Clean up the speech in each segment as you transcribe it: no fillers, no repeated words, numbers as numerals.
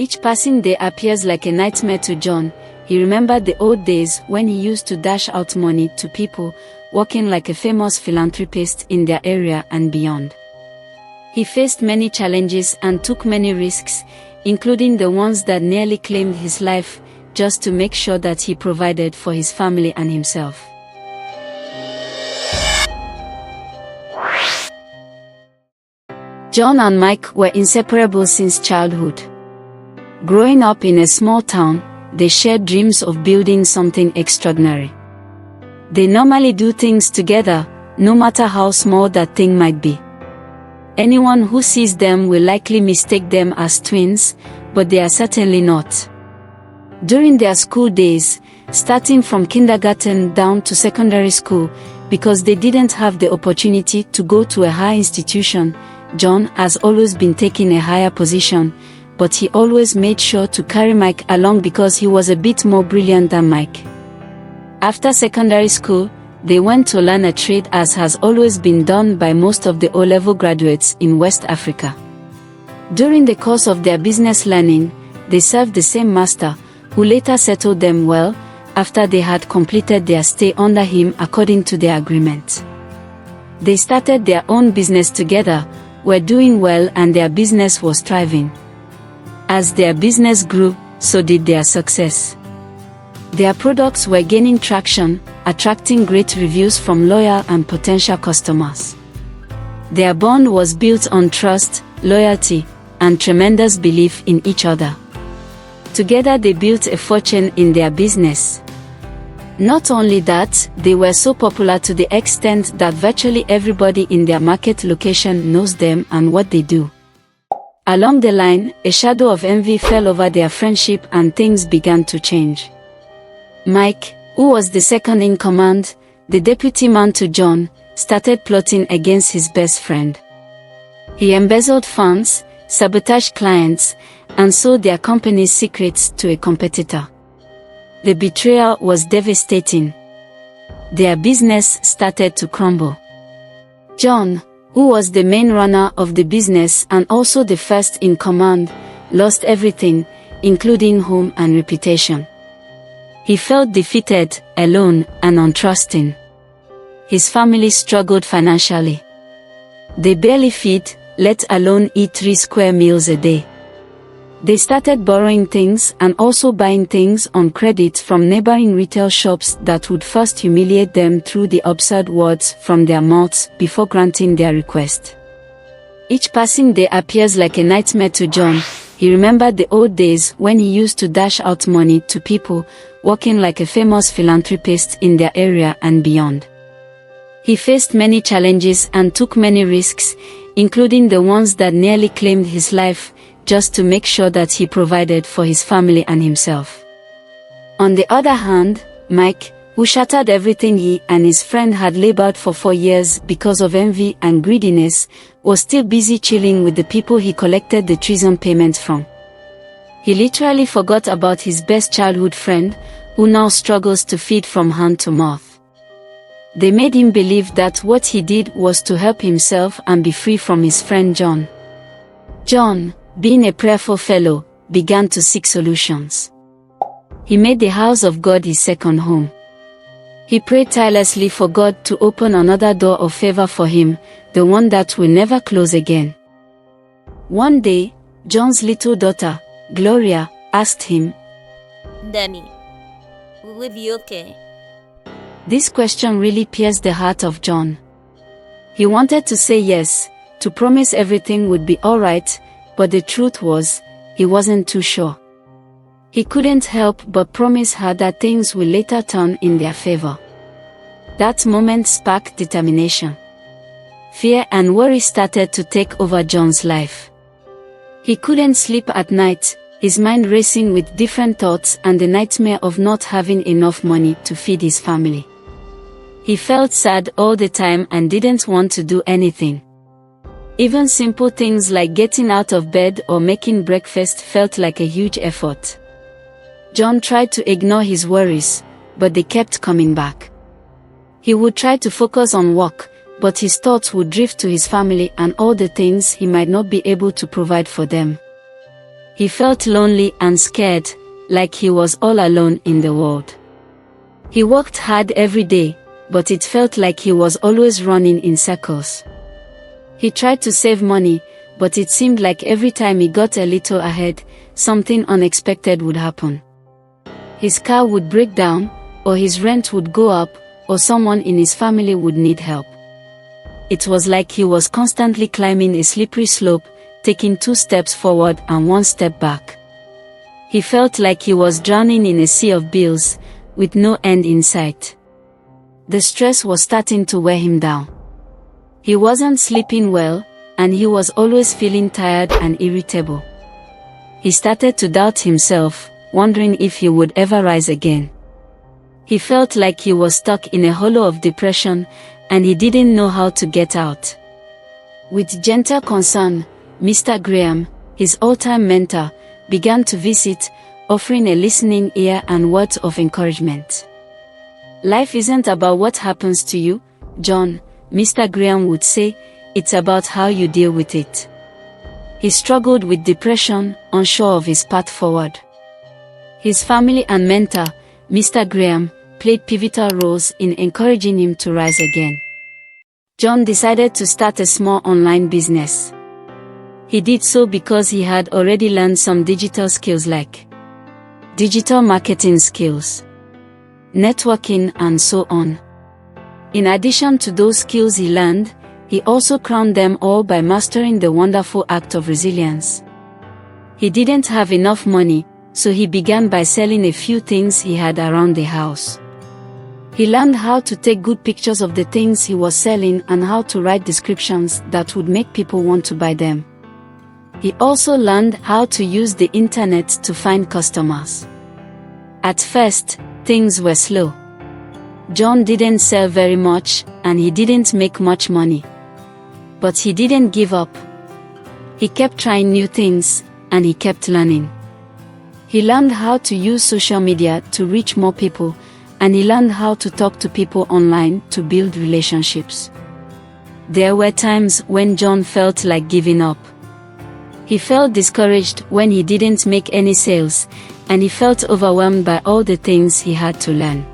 Each passing day appears like a nightmare to John. He remembered the old days when he used to dash out money to people, working like a famous philanthropist in their area and beyond. He faced many challenges and took many risks, including the ones that nearly claimed his life, just to make sure that he provided for his family and himself. John and Mike were inseparable since childhood. Growing up in a small town, they shared dreams of building something extraordinary. They normally do things together, no matter how small that thing might be. Anyone who sees them will likely mistake them as twins, but they are certainly not. During their school days, starting from kindergarten down to secondary school, because they didn't have the opportunity to go to a high institution, John has always been taking a higher position, but he always made sure to carry Mike along because he was a bit more brilliant than Mike. After secondary school, they went to learn a trade, as has always been done by most of the O-level graduates in West Africa. During the course of their business learning, they served the same master, who later settled them well, after they had completed their stay under him according to their agreement. They started their own business together, were doing well, and their business was thriving. As their business grew, so did their success. Their products were gaining traction, attracting great reviews from loyal and potential customers. Their bond was built on trust, loyalty, and tremendous belief in each other. Together they built a fortune in their business. Not only that, they were so popular to the extent that virtually everybody in their market location knows them and what they do. Along the line, a shadow of envy fell over their friendship and things began to change. Mike, who was the second in command, the deputy man to John, started plotting against his best friend. He embezzled funds, sabotaged clients, and sold their company's secrets to a competitor. The betrayal was devastating. Their business started to crumble. John, who was the main runner of the business and also the first in command, lost everything, including home and reputation. He felt defeated, alone, and untrusting. His family struggled financially. They barely feed, let alone eat 3 square meals a day. They started borrowing things and also buying things on credit from neighboring retail shops that would first humiliate them through the absurd words from their mouths before granting their request. Each passing day appears like a nightmare to John. He remembered the old days when he used to dash out money to people, working like a famous philanthropist in their area and beyond. He faced many challenges and took many risks, including the ones that nearly claimed his life, just to make sure that he provided for his family and himself. On the other hand, Mike, who shattered everything he and his friend had labored for 4 years because of envy and greediness, was still busy chilling with the people he collected the treason payments from. He literally forgot about his best childhood friend, who now struggles to feed from hand to mouth. They made him believe that what he did was to help himself and be free from his friend John. John, being a prayerful fellow, began to seek solutions. He made the house of God his second home. He prayed tirelessly for God to open another door of favor for him, the one that will never close again. One day, John's little daughter, Gloria, asked him, "Daddy, will we be okay?" This question really pierced the heart of John. He wanted to say yes, to promise everything would be alright, but the truth was, he wasn't too sure. He couldn't help but promise her that things will later turn in their favor. That moment sparked determination. Fear and worry started to take over John's life. He couldn't sleep at night, his mind racing with different thoughts and the nightmare of not having enough money to feed his family. He felt sad all the time and didn't want to do anything. Even simple things like getting out of bed or making breakfast felt like a huge effort. John tried to ignore his worries, but they kept coming back. He would try to focus on work, but his thoughts would drift to his family and all the things he might not be able to provide for them. He felt lonely and scared, like he was all alone in the world. He worked hard every day, but it felt like he was always running in circles. He tried to save money, but it seemed like every time he got a little ahead, something unexpected would happen. His car would break down, or his rent would go up, or someone in his family would need help. It was like he was constantly climbing a slippery slope, taking 2 steps forward and 1 step back. He felt like he was drowning in a sea of bills, with no end in sight. The stress was starting to wear him down. He wasn't sleeping well, and he was always feeling tired and irritable. He started to doubt himself, wondering if he would ever rise again. He felt like he was stuck in a hollow of depression, and he didn't know how to get out. With gentle concern, Mr. Graham, his all-time mentor, began to visit, offering a listening ear and words of encouragement. Life isn't about what happens to you, John, Mr. Graham would say, it's about how you deal with it. He struggled with depression, unsure of his path forward. His family and mentor, Mr. Graham, played pivotal roles in encouraging him to rise again. John decided to start a small online business. He did so because he had already learned some digital skills like digital marketing skills, networking, and so on. In addition to those skills he learned, he also crowned them all by mastering the wonderful act of resilience. He didn't have enough money, so he began by selling a few things he had around the house. He learned how to take good pictures of the things he was selling and how to write descriptions that would make people want to buy them. He also learned how to use the internet to find customers. At first, things were slow. John didn't sell very much, and he didn't make much money. But he didn't give up. He kept trying new things, and he kept learning. He learned how to use social media to reach more people, and he learned how to talk to people online to build relationships. There were times when John felt like giving up. He felt discouraged when he didn't make any sales, and he felt overwhelmed by all the things he had to learn.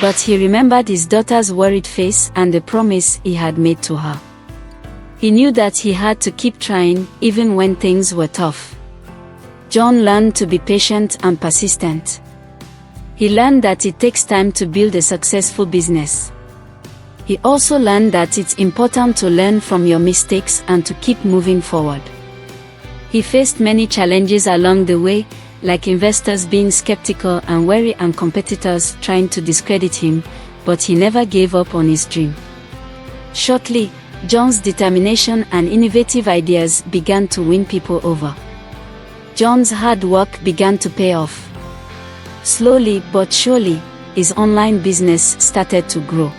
But he remembered his daughter's worried face and the promise he had made to her. He knew that he had to keep trying even when things were tough. John learned to be patient and persistent. He learned that it takes time to build a successful business. He also learned that it's important to learn from your mistakes and to keep moving forward. He faced many challenges along the way, like investors being skeptical and wary and competitors trying to discredit him, but he never gave up on his dream. Shortly, John's determination and innovative ideas began to win people over. John's hard work began to pay off. Slowly but surely, his online business started to grow.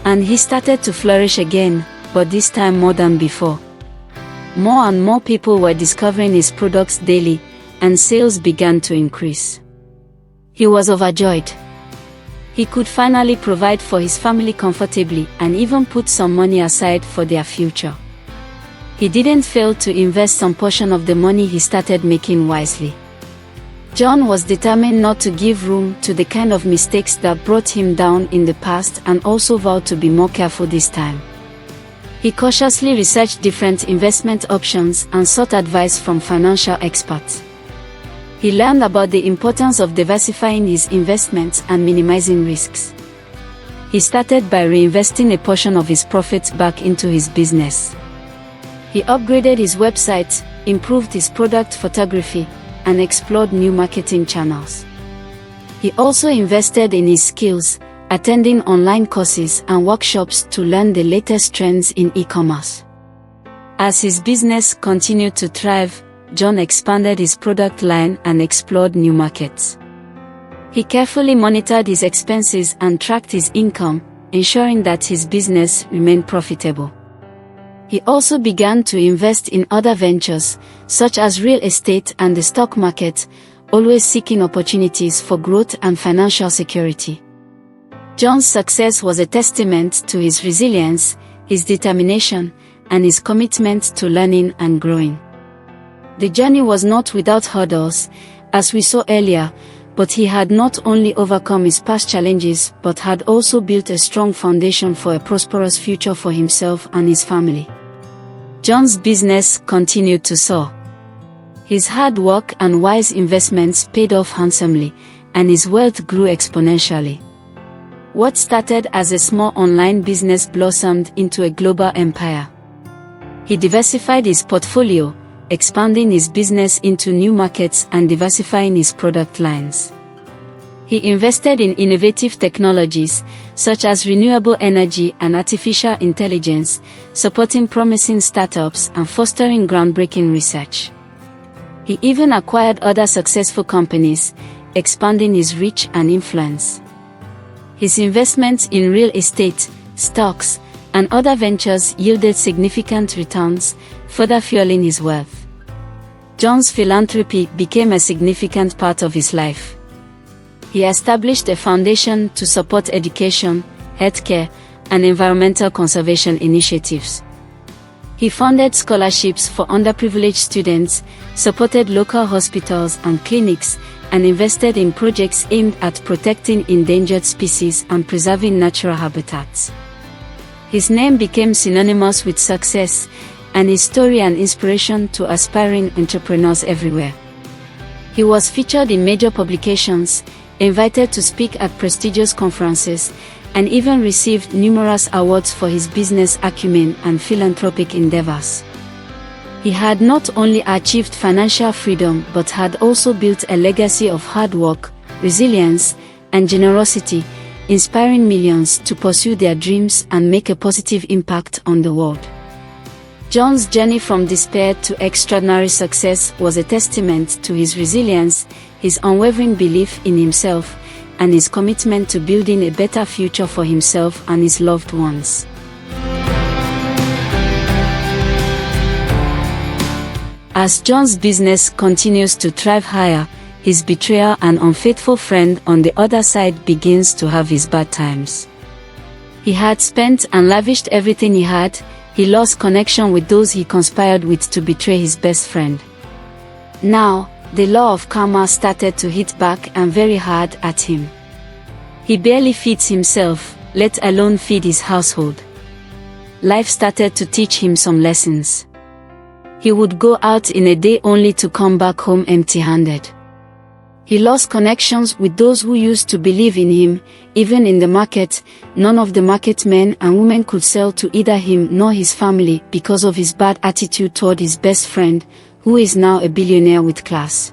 And he started to flourish again, but this time more than before. More and more people were discovering his products daily, and sales began to increase. He was overjoyed. He could finally provide for his family comfortably and even put some money aside for their future. He didn't fail to invest some portion of the money he started making wisely. John was determined not to give room to the kind of mistakes that brought him down in the past and also vowed to be more careful this time. He cautiously researched different investment options and sought advice from financial experts. He learned about the importance of diversifying his investments and minimizing risks. He started by reinvesting a portion of his profits back into his business. He upgraded his website, improved his product photography, and explored new marketing channels. He also invested in his skills, attending online courses and workshops to learn the latest trends in e-commerce. As his business continued to thrive, John expanded his product line and explored new markets. He carefully monitored his expenses and tracked his income, ensuring that his business remained profitable. He also began to invest in other ventures, such as real estate and the stock market, always seeking opportunities for growth and financial security. John's success was a testament to his resilience, his determination, and his commitment to learning and growing. The journey was not without hurdles, as we saw earlier, but he had not only overcome his past challenges but had also built a strong foundation for a prosperous future for himself and his family. John's business continued to soar. His hard work and wise investments paid off handsomely, and his wealth grew exponentially. What started as a small online business blossomed into a global empire. He diversified his portfolio, expanding his business into new markets and diversifying his product lines. He invested in innovative technologies, such as renewable energy and artificial intelligence, supporting promising startups and fostering groundbreaking research. He even acquired other successful companies, expanding his reach and influence. His investments in real estate, stocks, and other ventures yielded significant returns, further fueling his wealth. John's philanthropy became a significant part of his life. He established a foundation to support education, healthcare, and environmental conservation initiatives. He funded scholarships for underprivileged students, supported local hospitals and clinics, and invested in projects aimed at protecting endangered species and preserving natural habitats. His name became synonymous with success, and his story an inspiration to aspiring entrepreneurs everywhere. He was featured in major publications, invited to speak at prestigious conferences, and even received numerous awards for his business acumen and philanthropic endeavors. He had not only achieved financial freedom but had also built a legacy of hard work, resilience, and generosity, inspiring millions to pursue their dreams and make a positive impact on the world. John's journey from despair to extraordinary success was a testament to his resilience, his unwavering belief in himself, and his commitment to building a better future for himself and his loved ones. As John's business continues to thrive higher, his betrayer and unfaithful friend on the other side begins to have his bad times. He had spent and lavished everything he had. He lost connection with those he conspired with to betray his best friend. Now, the law of karma started to hit back and very hard at him. He barely feeds himself, let alone feed his household. Life started to teach him some lessons. He would go out in a day only to come back home empty-handed. He lost connections with those who used to believe in him. Even in the market, none of the market men and women could sell to either him nor his family because of his bad attitude toward his best friend, who is now a billionaire with class.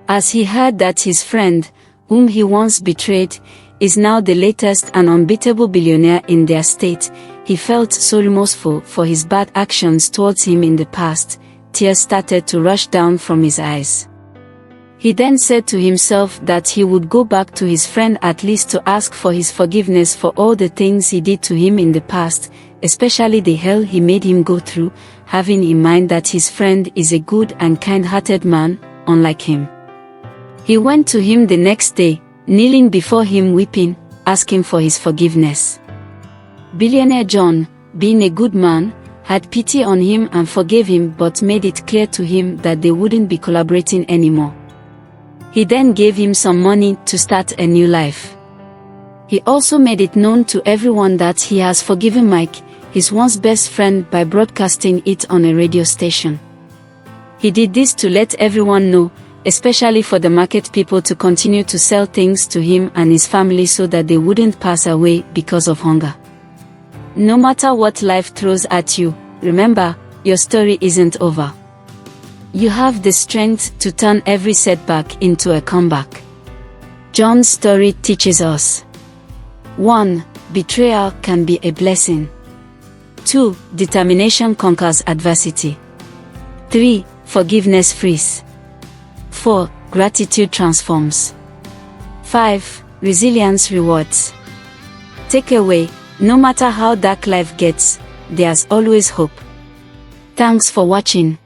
As he heard that his friend, whom he once betrayed, is now the latest and unbeatable billionaire in their state, he felt so remorseful for his bad actions towards him in the past. Tears started to rush down from his eyes. He then said to himself that he would go back to his friend at least to ask for his forgiveness for all the things he did to him in the past, especially the hell he made him go through, having in mind that his friend is a good and kind-hearted man, unlike him. He went to him the next day, kneeling before him weeping, asking for his forgiveness. Billionaire John, being a good man, had pity on him and forgave him but made it clear to him that they wouldn't be collaborating anymore. He then gave him some money to start a new life. He also made it known to everyone that he has forgiven Mike, his once best friend, by broadcasting it on a radio station. He did this to let everyone know, especially for the market people, to continue to sell things to him and his family so that they wouldn't pass away because of hunger. No matter what life throws at you, remember, your story isn't over. You have the strength to turn every setback into a comeback. John's story teaches us: 1. Betrayal can be a blessing. 2. Determination conquers adversity. 3. Forgiveness frees. 4. Gratitude transforms. 5. Resilience rewards. Takeaway: no matter how dark life gets, there's always hope. Thanks for watching.